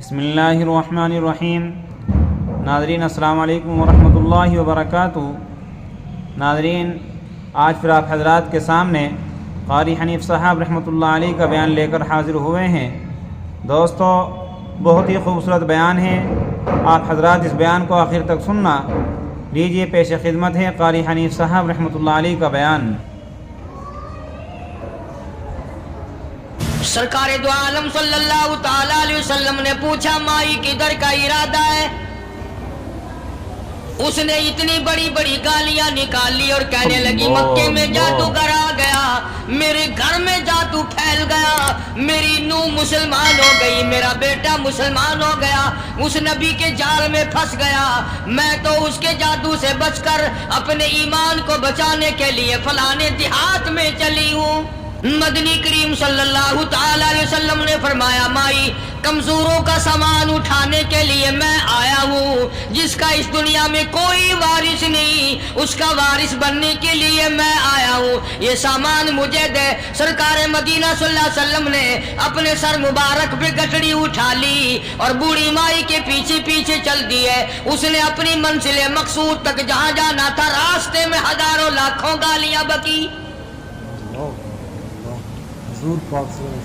بسم اللہ الرحمن الرحیم۔ ناظرین السلام علیکم ورحمۃ اللہ وبرکاتہ۔ ناظرین، آج پھر آپ حضرات کے سامنے قاری حنیف صاحب رحمۃ اللہ علیہ کا بیان لے کر حاضر ہوئے ہیں۔ دوستو، بہت ہی خوبصورت بیان ہے، آپ حضرات اس بیان کو آخر تک سننا۔ لیجیے، پیش خدمت ہے قاری حنیف صاحب رحمۃ اللہ علیہ کا بیان۔ سرکار دو عالم صلی اللہ تعالی علیہ وسلم نے پوچھا، مائی کدھر کا ارادہ ہے؟ اس نے اتنی بڑی بڑی گالیاں نکالی اور کہنے لگی، مکے میں جادوگر آ گیا، میرے گھر میں جادو پھیل گیا، میری نوح مسلمان ہو گئی، میرا بیٹا مسلمان ہو گیا، اس نبی کے جال میں پھنس گیا، میں تو اس کے جادو سے بچ کر اپنے ایمان کو بچانے کے لیے فلانے دیہات میں چلی ہوں۔ مدنی کریم صلی اللہ تعالی علیہ وسلم نے فرمایا، مائی کمزوروں کا سامان اٹھانے کے لیے میں آیا ہوں، جس کا اس دنیا میں کوئی وارث نہیں، اس کا وارث بننے کے لیے میں آیا ہوں، یہ سامان مجھے دے۔ سرکار مدینہ صلی اللہ علیہ وسلم نے اپنے سر مبارک پہ گٹڑی اٹھا لی اور بوڑھی مائی کے پیچھے پیچھے چل دیے۔ اس نے اپنی منزل مقصود تک جہاں جانا تھا، راستے میں ہزاروں لاکھوں گالیاں بکی۔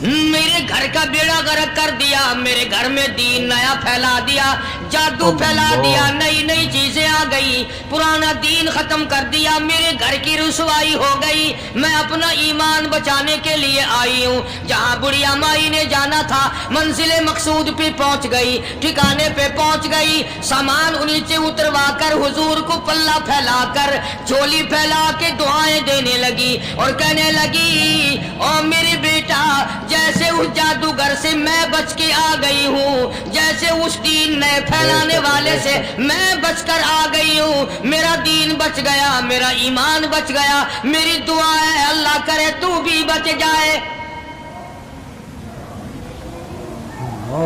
میرے گھر کا بیڑا غرق کر دیا، میرے گھر میں دین نیا پھیلا دیا، جادو پھیلا دیا، نئی نئی چیزیں آ گئی، پرانا دین ختم کر دیا، میرے گھر کی رسوائی ہو گئی، میں اپنا ایمان بچانے کے لیے آئی ہوں۔ جہاں بڑھیا مائی نے جانا تھا، منزل مقصود پہ پہنچ گئی، ٹھکانے پہ پہنچ گئی، سامان نیچے اتروا کر حضور کو پلہ پھیلا کر جھولی پھیلا کے دعائیں دینے لگی اور کہنے لگی، او میرے بیٹا، جیسے اس جادوگر سے میں بچ کے آ گئی ہوں، جیسے اس دین نئے پھیلانے والے سے میں بچ کر آ گئی ہوں، میرا دین بچ گیا، میرا ایمان بچ گیا، میری دعا ہے اللہ کرے تو بھی بچ جائے۔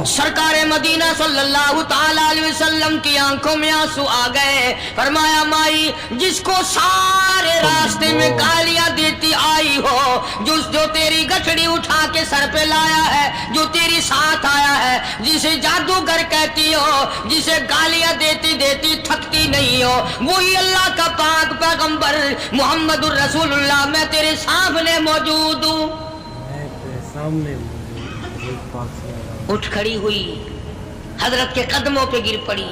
سرکار مدینہ صلی اللہ تعالی علیہ وسلم کی آنکھوں میں آنسو آ گئے، فرمایا، مائی جس کو سارے راستے میں گالیاں دیتی آئی ہو، جو تیری گٹھڑی اٹھا کے سر پہ لایا ہے، جو تیری ساتھ آیا ہے، جسے جادوگر کہتی ہو، جسے گالیاں دیتی دیتی تھکتی نہیں ہو، وہی اللہ کا پاک پیغمبر محمد الرسول اللہ، میں تیرے سامنے موجود ہوں۔ اٹھ کھڑی ہوئی، حضرت کے قدموں پہ گر پڑی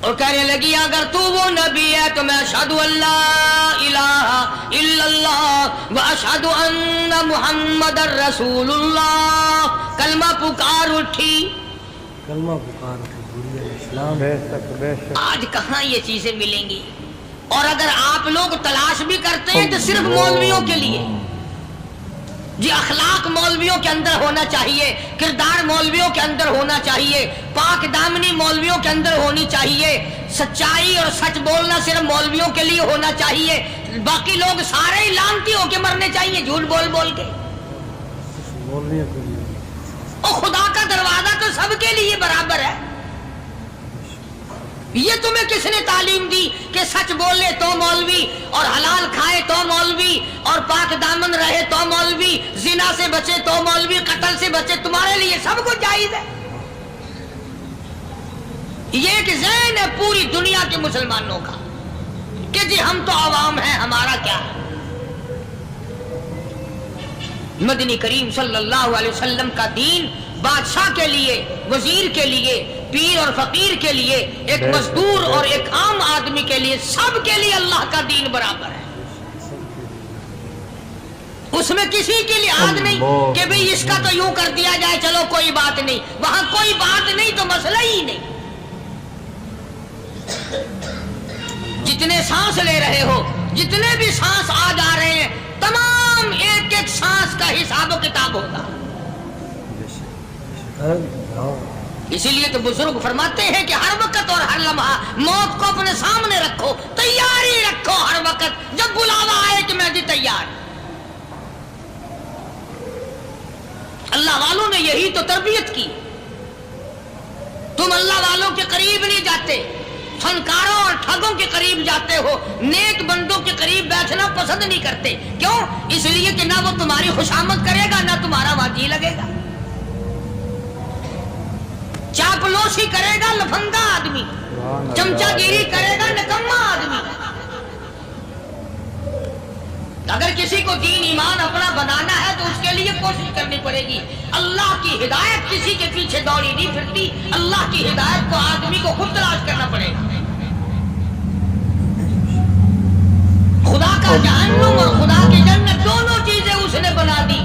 اور کہنے لگی، اگر تو وہ نبی ہے تو میں اشہد ان لا الہ الا اللہ و اشہد ان محمد الرسول اللہ۔ کلمہ پکار اٹھی، کلمہ پکار اٹھی۔ آج کہاں یہ چیزیں ملیں گی؟ اور اگر آپ لوگ تلاش بھی کرتے ہیں تو صرف مولویوں کے لیے، جی اخلاق مولویوں کے اندر ہونا چاہیے، کردار مولویوں کے اندر ہونا چاہیے، پاک دامنی مولویوں کے اندر ہونی چاہیے، سچائی اور سچ بولنا صرف مولویوں کے لیے ہونا چاہیے، باقی لوگ سارے ہی لانتی ہو کے مرنے چاہیے جھوٹ بول بول کے۔ اور خدا کا دروازہ تو سب کے لیے برابر ہے۔ یہ تمہیں کس نے تعلیم دی کہ سچ بولے تو مولوی، اور حلال کھائے تو مولوی، اور پاک دامن رہے تو مولوی، زنا سے بچے تو مولوی، قتل سے بچے، تمہارے لیے سب کچھ جائز ہے۔ یہ ایک ذہن ہے پوری دنیا کے مسلمانوں کا کہ جی ہم تو عوام ہیں، ہمارا کیا ہے۔ مدنی کریم صلی اللہ علیہ وسلم کا دین بادشاہ کے لیے، وزیر کے لیے، پیر اور فقیر کے لیے، ایک مزدور اور ایک عام آدمی کے لیے، سب کے لیے اللہ کا دین برابر ہے۔ اس میں کسی کی لحاظ نہیں کہ بھئی اس کا تو یوں کر دیا جائے، چلو کوئی بات نہیں، وہاں کوئی بات نہیں تو مسئلہ ہی نہیں۔ جتنے سانس لے رہے ہو، جتنے بھی سانس آ جا رہے ہیں، تمام ایک ایک سانس کا حساب و کتاب ہوگا۔ اسی لیے تو بزرگ فرماتے ہیں کہ ہر وقت اور ہر لمحہ موت کو اپنے سامنے رکھو، تیاری رکھو ہر وقت، جب بلاوا آئے کہ میں بھی تیار۔ اللہ والوں نے یہی تو تربیت کی۔ تم اللہ والوں کے قریب نہیں جاتے، فنکاروں اور ٹھگوں کے قریب جاتے ہو، نیک بندوں کے قریب بیٹھنا پسند نہیں کرتے۔ کیوں؟ اس لیے کہ نہ وہ تمہاری خوشامد کرے گا، نہ تمہارا وہاں جی لگے گا۔ سرگوشی کرے گا لفنگا آدمی، چمچا گیری کرے گا نکما آدمی۔ اگر کسی کو دین ایمان اپنا بنانا ہے تو اس کے لیے کوشش کرنی پڑے گی۔ اللہ کی ہدایت کسی کے پیچھے دوڑی نہیں پھرتی، اللہ کی ہدایت کو آدمی کو خود تلاش کرنا پڑے گا۔ خدا کا جہنم اور خدا کی جنت دونوں چیزیں اس نے بنا دی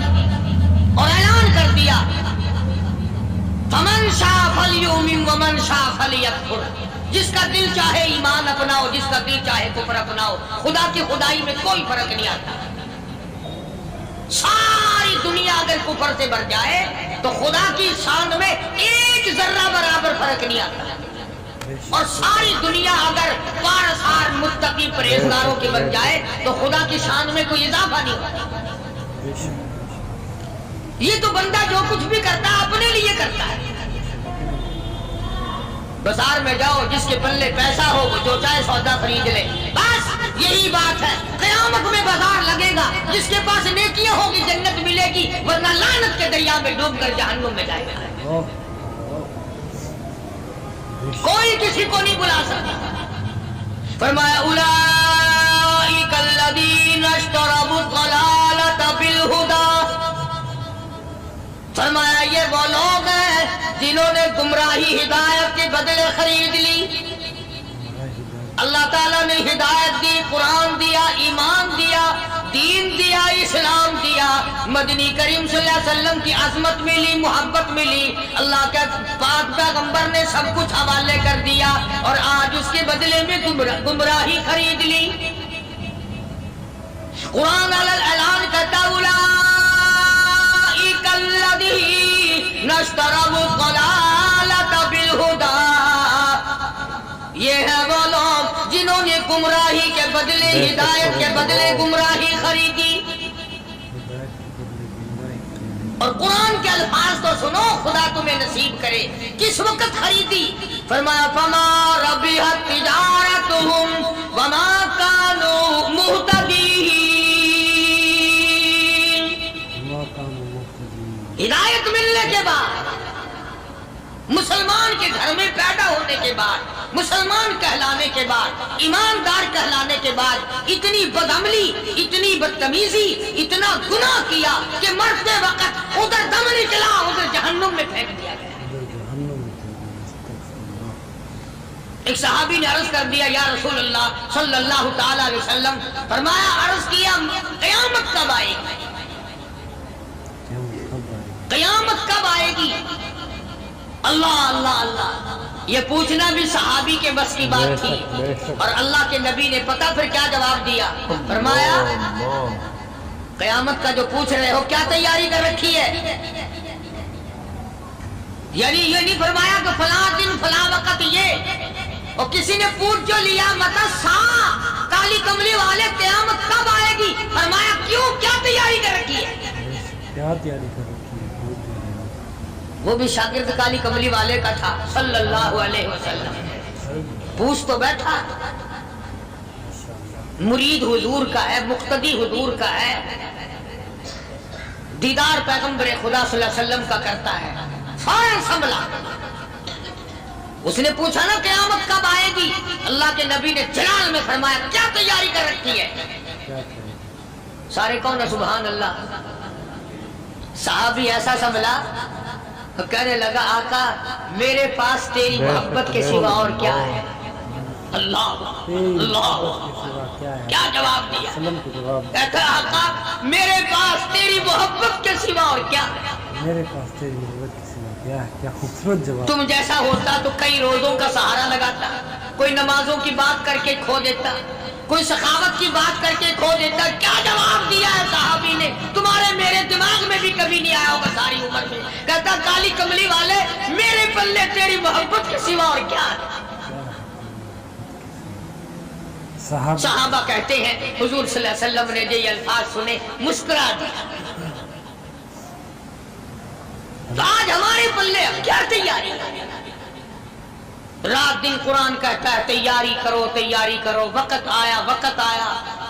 اور اعلان کر دیا فمن شاء فلیؤمن ومن شاء فلیکفر، جس کا دل چاہے ایمان اپناؤ، جس کا دل چاہے کفر اپناؤ، خدا کی خدائی میں کوئی فرق نہیں آتا۔ ساری دنیا اگر کفر سے بھر جائے تو خدا کی شان میں ایک ذرہ برابر فرق نہیں آتا، اور ساری دنیا اگر پارسار متقی پرہیزگاروں کی بن جائے تو خدا کی شان میں کوئی اضافہ نہیں ہوتا۔ یہ تو بندہ جو کچھ بھی کرتا ہے اپنے لیے کرتا ہے۔ بازار میں جاؤ، جس کے پلے پیسہ ہو وہ جو چاہے سودا خرید لے، بس یہی بات ہے۔ قیامت میں بازار لگے گا، جس کے پاس نیکیاں ہوگی جنت ملے گی، ورنہ لعنت کے دریا میں ڈوب کر جہنم میں جائے گا۔ کوئی کسی کو نہیں بلا سکتا۔ فرمایا اولئک الذین اشتروا الضلالۃ بالہدی، فرمایا یہ وہ لوگ ہیں جنہوں نے گمراہی ہدایت کے بدلے خرید لی۔ اللہ تعالیٰ نے ہدایت دی، قرآن دیا، ایمان دیا، دین دیا، اسلام دیا، مدنی کریم صلی اللہ علیہ وسلم کی عظمت ملی، محبت ملی، اللہ کے پاک پیغمبر نے سب کچھ حوالے کر دیا، اور آج اس کے بدلے میں گمراہی خرید لی۔ قرآن اعلان کرتا اولئک الذین اشتروا الضلالۃ بالہدی، یہ ہے وہ لوگ جنہوں نے گمراہی کے بدلے ہدایت کے بدلے گمراہی خریدی۔ اور قرآن کے الفاظ تو سنو، خدا تمہیں نصیب کرے۔ کس وقت خریدی؟ فرمایا فما ربحت تجارتہم وما کانوا مہتدین، ہدایت ملنے کے بعد، مسلمان کے گھر میں پیدا ہونے کے بعد، مسلمان کہلانے کے بعد، ایماندار کہلانے کے بعد، اتنی بدعملی، اتنی بدتمیزی، اتنا گناہ کیا کہ مرتے وقت ادھر دم نکلا، ادھر جہنم میں پھینک دیا گیا۔ ایک صحابی نے عرض کر دیا یا رسول اللہ صلی اللہ تعالی علیہ وسلم، فرمایا عرض کیا قیامت کب آئے گی؟ قیامت کب آئے گی؟ اللہ اللہ اللہ، یہ پوچھنا بھی صحابی کے بس کی بات تھی، اور اللہ کے نبی نے پتہ پھر کیا جواب دیا؟ فرمایا قیامت کا جو پوچھ رہے ہو کیا تیاری کر رکھی ہے؟ یعنی یہ نہیں فرمایا کہ فلاں دن فلاں وقت یہ، اور کسی نے پوچھ جو لیا متا سا کالی کملی والے قیامت کب آئے گی؟ فرمایا کیوں، کیا تیاری کر رکھی ہے؟ کیا تیاری کر رکھی ہے؟ وہ بھی شاگرد کالی کملی والے کا تھا صلی اللہ علیہ وسلم، پوچھ تو بیٹھا، مرید حضور کا ہے، مقتدی حضور کا ہے، دیدار پیغمبر خدا صلی اللہ علیہ وسلم کا کرتا ہے، فوراً سنبھلا۔ اس نے پوچھا نا قیامت کب آئے گی؟ اللہ کے نبی نے جلال میں فرمایا کیا تیاری کر رکھی ہے؟ سارے کون سبحان اللہ۔ صحابی ایسا سنبھلا، کہنے لگا آقا میرے پاس تیری محبت کے سوا اور کیا ہے؟ اللہ اللہ، کیا جواب دیا؟ کہتا آقا میرے پاس تیری محبت کے سوا اور کیا ہے؟ میرے پاس تیری محبت کے سوا کیا ہے؟ کیا خوبصورت جواب۔ تم جیسا ہوتا تو کئی روزوں کا سہارا لگاتا، کوئی نمازوں کی بات کر کے کھو دیتا، کوئی سخاوت کی بات کر کے کھو دیتا۔ کیا جواب دیا ہے صحابی نے؟ تمہارے میرے دماغ میں بھی کبھی نہیں آیا ہوگا ساری عمر میں۔ کہتا کالی کملی والے میرے پلے تیری محبت کے سوا اور کیا ہے؟ صحابہ کہتے ہیں حضور صلی اللہ علیہ وسلم نے یہ الفاظ سنے مسکرا دیا۔ آج ہمارے پلے کیا تیاری؟ رات دن قرآن کہتا ہے تیاری کرو تیاری کرو، وقت آیا وقت آیا،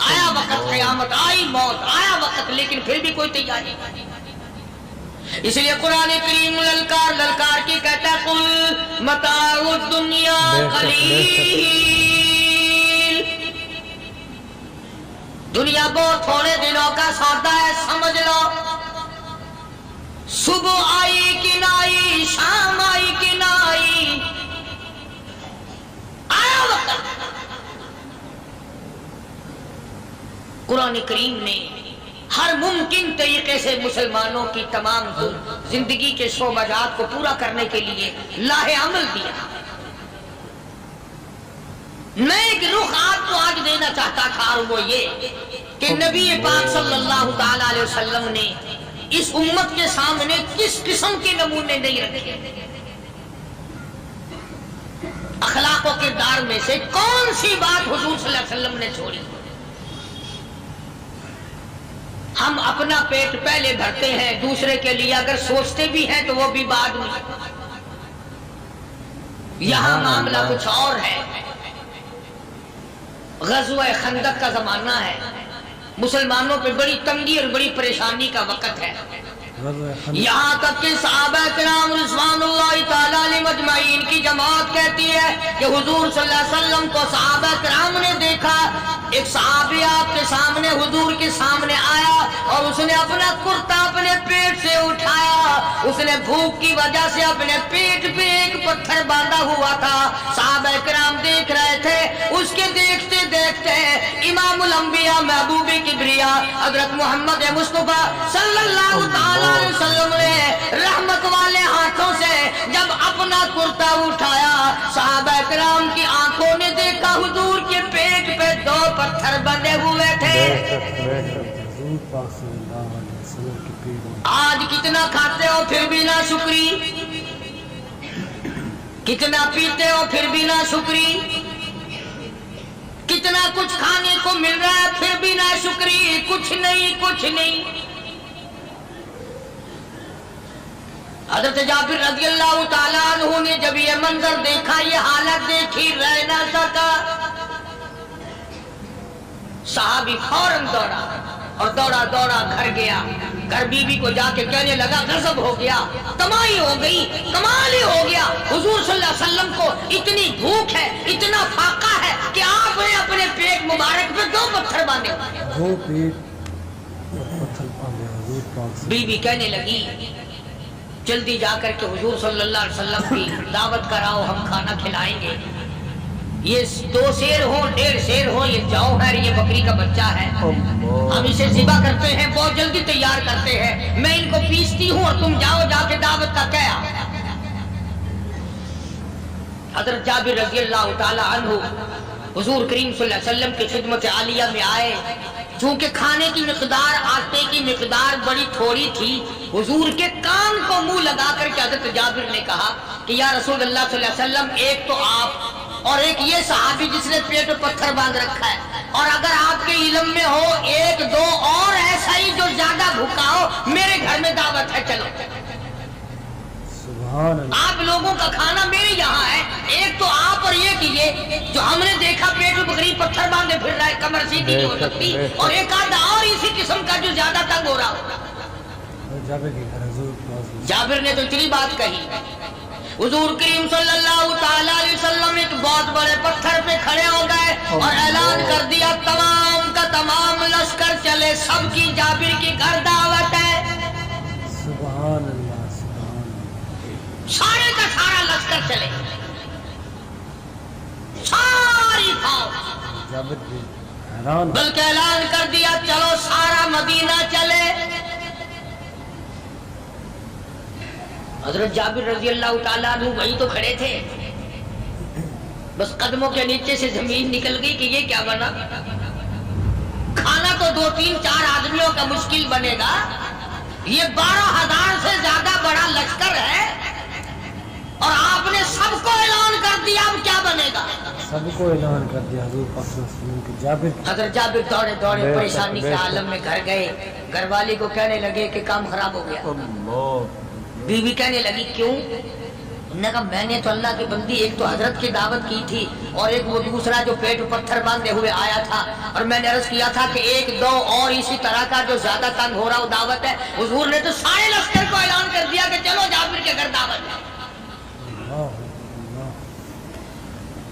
آیا وقت قیامت، آئی موت، آیا وقت، لیکن پھر بھی کوئی تیاری نہیں۔ اس لیے قرآن کریم للکار للکار کی کہتا ہے قل متاع الدنیا قلیل، دنیا بہت تھوڑے دنوں کا سودا ہے، سمجھ لو۔ صبح آئی کہ نہ آئی، شام آئی کہ نہ آئی، آیا وقت۔ قرآن کریم نے ہر ممکن طریقے سے مسلمانوں کی تمام زندگی کے شعبات کو پورا کرنے کے لیے لاہ عمل دیا۔ میں ایک رخ آپ کو آج دینا چاہتا تھا، اور وہ یہ کہ نبی پاک صلی اللہ تعالی علیہ وسلم نے اس امت کے سامنے کس قسم کے نمونے نہیں رکھے۔ اخلاق و کردار میں سے کون سی بات حضور صلی اللہ علیہ وسلم نے چھوڑی؟ ہم اپنا پیٹ پہلے بھرتے ہیں، دوسرے کے لیے اگر سوچتے بھی ہیں تو وہ بھی بعد میں۔ یہاں معاملہ کچھ اور ہے۔ غزوہ خندق کا زمانہ ہے، مسلمانوں پہ بڑی تنگی اور بڑی پریشانی کا وقت ہے، یہاں تک کہ صحابہ کرام رضوان اللہ تعالی علیہم اجمعین کی جماعت کہتی ہے کہ حضور صلی اللہ علیہ وسلم کو صحابہ کرام نے دیکھا، ایک صحابی آپ کے سامنے حضور کے سامنے آیا اور اس نے اپنا کرتا اپنے پیٹ سے اٹھایا، اس نے بھوک کی وجہ سے اپنے پیٹ پہ ایک پتھر باندھا ہوا تھا، صحابہ کرام دیکھ رہے تھے، اس کے دیکھتے دیکھتے امام الانبیاء محبوب کبریا حضرت محمد مصطفیٰ صلی اللہ تعالی علیہ وسلم نے رحمت والے ہاتھوں سے جب اپنا کرتا اٹھایا، صحابہ کرام کی آنکھوں نے دیکھا حضور کے پیٹ پہ 2 پتھر بندھے ہوئے تھے۔ آج کتنا کھاتے ہو پھر بھی نہ شکری، کتنا پیتے ہو پھر بھی نہ شکری، کتنا کچھ کھانے کو مل رہا ہے پھر بھی نہ شکری، کچھ نہیں کچھ نہیں۔ حضرت جابر رضی اللہ تعالیٰ عنہ نے جب یہ منظر دیکھا، یہ حالت دیکھی، رہ نہ سکا، صحابی فوراً دوڑا اور دوڑا دوڑا گھر گیا، گھر بیوی کو جا کے کہنے لگا غضب ہو گیا، تمائی ہو گئی، کمال ہی ہو گیا، حضور صلی اللہ علیہ وسلم کو اتنی بھوک ہے، اتنا فاقہ ہے کہ آپ نے اپنے پیٹ مبارک پہ 2 پتھر باندھے۔ بیوی کہنے لگی جلدی جا کر کے حضور صلی اللہ علیہ وسلم کی دعوت کراؤ، ہم کھانا کھلائیں گے، یہ 2 شیر ہوں 1.5 شیر ہوں، یہ جاؤ ہے، یہ بکری کا بچہ ہے، ہم اسے ذبح کرتے ہیں، بہت جلدی تیار کرتے ہیں، میں ان کو پیستی ہوں اور تم جاؤ جا کے دعوت کا کیا۔ حضرت جابر رضی اللہ تعالی عنہ حضور کریم صلی اللہ علیہ وسلم کی خدمت عالیہ میں آئے، چونکہ کھانے کی مقدار، آٹے کی مقدار بڑی تھوڑی تھی، حضور کے کان کو منہ لگا کر کے حضرت جابر نے کہا کہ یا رسول اللہ صلی اللہ علیہ وسلم، ایک تو آپ اور ایک یہ صحابی جس نے پیٹ پہ پتھر باندھ رکھا ہے، اور اگر آپ کے علم میں ہو 1-2 اور ایسا ہی جو زیادہ بھوکا ہو، میرے گھر میں دعوت ہے، چلو۔ آپ لوگوں کا کھانا میرے یہاں ہے، ایک تو آپ اور ایک یہ جو ہم نے دیکھا پیٹ میں بکری پتھر باندھے پھر رہا ہے، کمر سیدھی نہیں ہو سکتی، اور ایک آدھا اور اسی قسم کا جو زیادہ تنگ ہو رہا ہو۔ جابر نے تو اتنی بات کہی، حضور کریم صلی اللہ تعالی علیہ وسلم ایک بہت بڑے پتھر پہ کھڑے ہو گئے اور اعلان کر دیا تمام کا تمام لشکر چلے، سب کی جابر کی گھر دعوت ہے۔ سبحان اللہ، سارے کا سارا لشکر چلے، ساری فوج، بلکہ اعلان کر دیا چلو سارا مدینہ چلے۔ حضرت جابر رضی اللہ تعالیٰ عنہ وہی تو کھڑے تھے، بس قدموں کے نیچے سے زمین نکل گئی کہ یہ کیا بنا، کھانا تو 2-3-4 آدمیوں کا مشکل بنے گا، یہ 12,000 سے زیادہ بڑا لشکر ہے، اور آپ نے سب کو اعلان کر دیا، اب کیا بنے گا؟ سب کو اعلان کر دیا حضور پاک صلی اللہ علیہ وسلم کی جابر۔ حضرت جابر دوڑے دوڑے پریشانی کے عالم میں گھر گئے، گھر والی کو کہنے لگے کہ کام خراب ہو گیا۔ بیوی کہنے لگی کیوں؟ انہوں نے کہا میں نے تو اللہ کی بندی ایک تو حضرت کی دعوت کی تھی اور ایک وہ دوسرا جو پیٹ پتھر باندھے ہوئے آیا تھا، اور میں نے عرض کیا تھا کہ 1-2 اور اسی طرح کا جو زیادہ تنگ ہو رہا وہ دعوت ہے، حضور نے تو سارے لشکر کو اعلان کر دیا کہ چلو جابر کے گھر دعوت ہے۔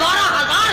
12,000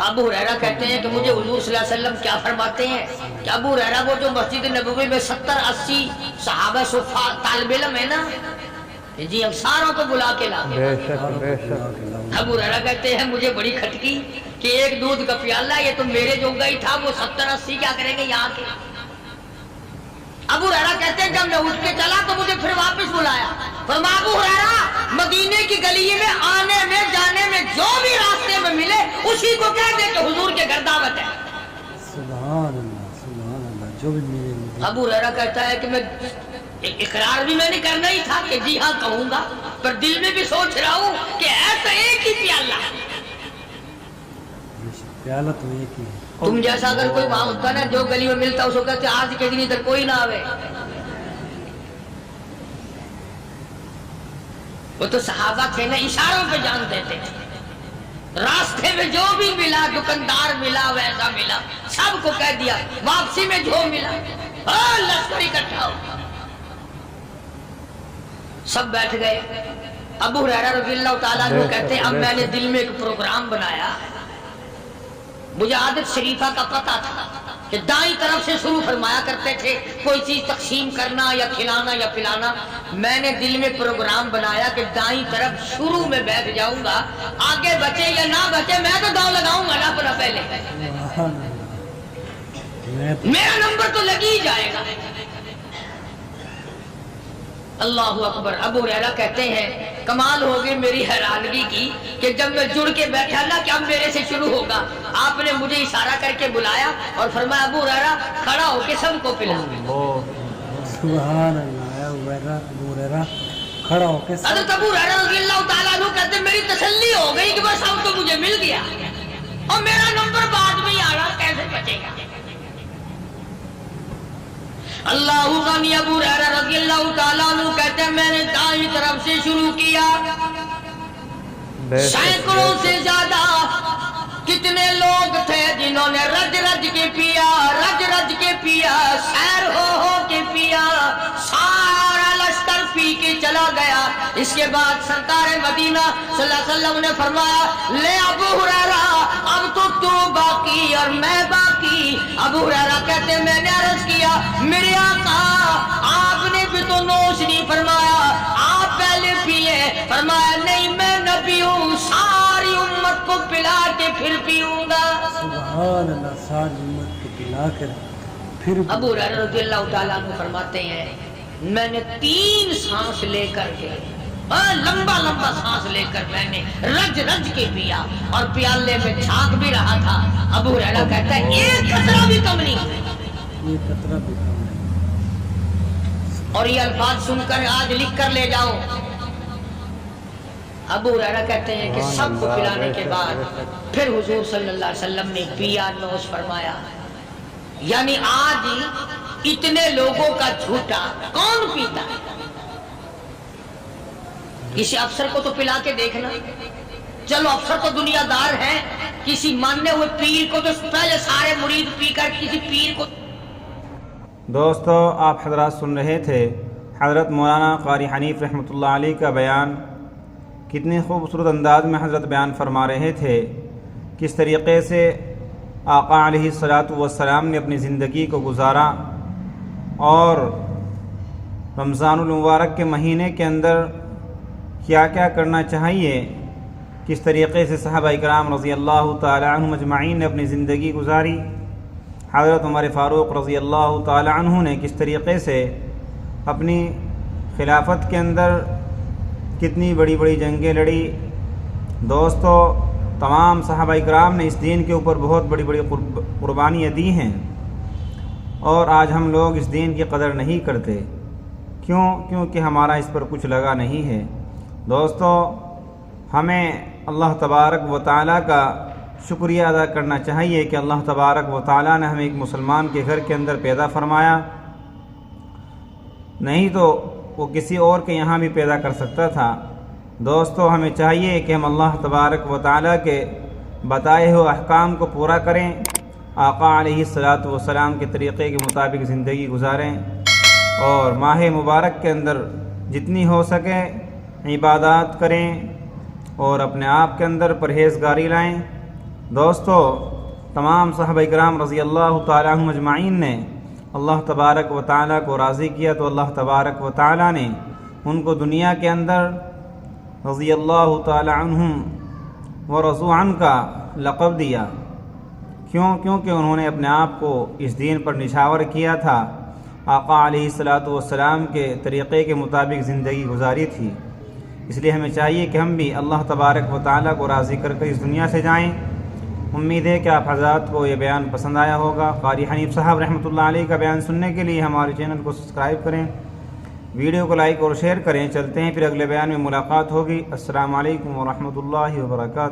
ابو ہریرہ کہتے ہیں کہ مجھے حضور صلی اللہ علیہ وسلم کیا فرماتے ہیں کہ ابو ہریرہ وہ جو مسجد نبوی میں 70-80 صحابہ صفا طالب علم ہے نا جی ہم ساروں کو بلا کے لا بے شک بے شک ابو ہریرہ کہتے ہیں مجھے بڑی کھٹکی کہ ایک دودھ کا پیالہ یہ تو میرے جو گئی تھا وہ 70-80 کیا کریں گے یہاں کے ابو ہریرہ کہتے ہیں جب میں اٹھ کے چلا تو مجھے پھر واپس بلایا فرمایا ابو ہریرہ مدینے کی گلی میں آنے میں جانے میں جو بھی راستے میں ملے اسی کو کہہ دے کہ حضور کے گھر دعوت ہے سبحان اللہ جو بھی میرے ابو ہریرہ کہتا ہے کہ میں اقرار بھی میں نے کرنا ہی تھا کہ جی ہاں کہوں گا پر دل میں بھی سوچ رہا ہوں کہ ایسا ایک ہی پیالہ پیالہ تو ایک ہی ہے تم جیسا اگر کوئی وہاں ہوتا نا جو گلی میں ملتا اس کو کہتے آج کے دن ادھر کوئی نہ آوے وہ تو صحابہ تھے نا اشاروں پہ جان دیتے تھے راستے میں جو بھی ملا دکاندار ملا ویسا ملا سب کو کہہ دیا واپسی میں جو ملا لشکر اکٹھا ہو سب بیٹھ گئے ابو ہریرہ رضی اللہ تعالیٰ عنہ کہتے ہیں اب میں نے دل میں ایک پروگرام بنایا مجھے عادت شریفہ کا پتہ تھا کہ دائیں طرف سے شروع فرمایا کرتے تھے کوئی چیز تقسیم کرنا یا کھلانا یا پلانا میں نے دل میں پروگرام بنایا کہ دائیں طرف شروع میں بیٹھ جاؤں گا آگے بچے یا نہ بچے میں تو داؤں لگاؤں گا نا اپنا پہلے میرا نمبر تو لگ ہی جائے گا اللہ اکبر ابو ہریرہ کہتے ہیں کمال ہوگی میری حیرانگی کی کہ جب میں جڑ کے بیٹھا نا کہ اب میرے سے شروع ہوگا آپ نے مجھے اشارہ کر کے بلایا اور فرمایا ابو ہریرہ کھڑا ہو کے سب کو پلا سبحان اللہ ابو ہریرہ کھڑا ہو کے حضرت ابو ہریرہ رضی اللہ تعالیٰ عنہ کہتے ہیں میری تسلی ہو گئی کہ بس اب تو مجھے مل گیا اور میرا نمبر بعد میں ہی آ رہا کیسے بچے گا اللہ غنی ابو ہریرہ رضی اللہ تعالیٰ عنہ کہتے ہیں میں نے دائیں طرف سے شروع کیا سینکڑوں سے زیادہ کتنے لوگ تھے جنہوں نے رج رج کے پیا رج رج کے پیا سیر ہو کے پیا سارا لشکر پی کے چلا گیا اس کے بعد سرکار مدینہ صلی اللہ علیہ وسلم نے فرمایا لے ابو ہریرہ اب تو باقی اور میں باقی ابو ہریرہ کہتے ہیں میں نے عرض کیا میرے آقا آپ نے بھی تو نوش نہیں فرمایا آپ پہلے پیے فرمایا نہیں میں نبی ہوں ساری امت کو پلا کے پھر پیوں گا سبحان اللہ ساری امت کو پلا کر پھر ابو ہریرہ رضی اللہ تعالیٰ عنہ فرماتے ہیں میں نے 3 سانس لے کر کے لمبا لمبا سانس لے کر میں نے رج رج کے پیا اور پیالے میں چھانک بھی رہا تھا ابو ہریرہ کہتا ہے ایک قطرہ بھی کم نہیں ایک قطرہ بھی کم نہیں اور یہ الفاظ سن کر آج لکھ کر لے جاؤ ابو ہریرہ کہتے ہیں کہ سب کو پلانے کے بعد پھر حضور صلی اللہ علیہ وسلم نے پیا نوش فرمایا یعنی آج اتنے لوگوں کا جھوٹا کون پیتا ہے کسی افسر کو تو پلا کے دیکھنا چلو افسر تو دنیا دار ہے کسی ماننے ہوئے پیر کو تو پہلے سارے مرید پی کر کسی پیر کو دوستو آپ حضرات سن رہے تھے حضرت مولانا قاری حنیف رحمۃ اللہ علیہ کا بیان کتنے خوبصورت انداز میں حضرت بیان فرما رہے تھے کس طریقے سے آقا علیہ الصلاۃ والسلام نے اپنی زندگی کو گزارا اور رمضان المبارک کے مہینے کے اندر کیا کیا کرنا چاہیے کس طریقے سے صحابہ اکرام رضی اللہ تعالی عنہم اجمعین نے اپنی زندگی گزاری حضرت عمر فاروق رضی اللہ تعالی عنہ نے کس طریقے سے اپنی خلافت کے اندر کتنی بڑی بڑی جنگیں لڑی دوستو تمام صحابہ اکرام نے اس دین کے اوپر بہت بڑی بڑی قربانیاں دی ہیں اور آج ہم لوگ اس دین کی قدر نہیں کرتے کیونکہ ہمارا اس پر کچھ لگا نہیں ہے دوستو ہمیں اللہ تبارک و تعالیٰ کا شکریہ ادا کرنا چاہیے کہ اللہ تبارک و تعالیٰ نے ہمیں ایک مسلمان کے گھر کے اندر پیدا فرمایا نہیں تو وہ کسی اور کے یہاں بھی پیدا کر سکتا تھا دوستو ہمیں چاہیے کہ ہم اللہ تبارک و تعالیٰ کے بتائے ہوئے احکام کو پورا کریں آقا علیہ الصلاۃ والسلام کے طریقے کے مطابق زندگی گزاریں اور ماہ مبارک کے اندر جتنی ہو سکے عبادات کریں اور اپنے آپ کے اندر پرہیزگاری لائیں دوستو، تمام صحابہ کرام رضی اللہ تعالیٰ عنہم اجمعین نے اللہ تبارک و تعالیٰ کو راضی کیا تو اللہ تبارک و تعالیٰ نے ان کو دنیا کے اندر رضی اللہ تعالیٰ عنہم ورضوا عنہ کا لقب دیا۔ کیونکہ انہوں نے اپنے آپ کو اس دین پر نچھاور کیا تھا، آقا علیہ السلام کے طریقے کے مطابق زندگی گزاری تھی۔ اس لیے ہمیں چاہیے کہ ہم بھی اللہ تبارک و تعالیٰ کو راضی کر کے اس دنیا سے جائیں۔ امید ہے کہ آپ حضرات کو یہ بیان پسند آیا ہوگا۔ قاری حنیف صاحب رحمۃ اللہ علیہ کا بیان سننے کے لیے ہمارے چینل کو سبسکرائب کریں، ویڈیو کو لائک اور شیئر کریں۔ چلتے ہیں پھر اگلے بیان میں ملاقات ہوگی۔ السلام علیکم ورحمۃ اللہ وبرکاتہ۔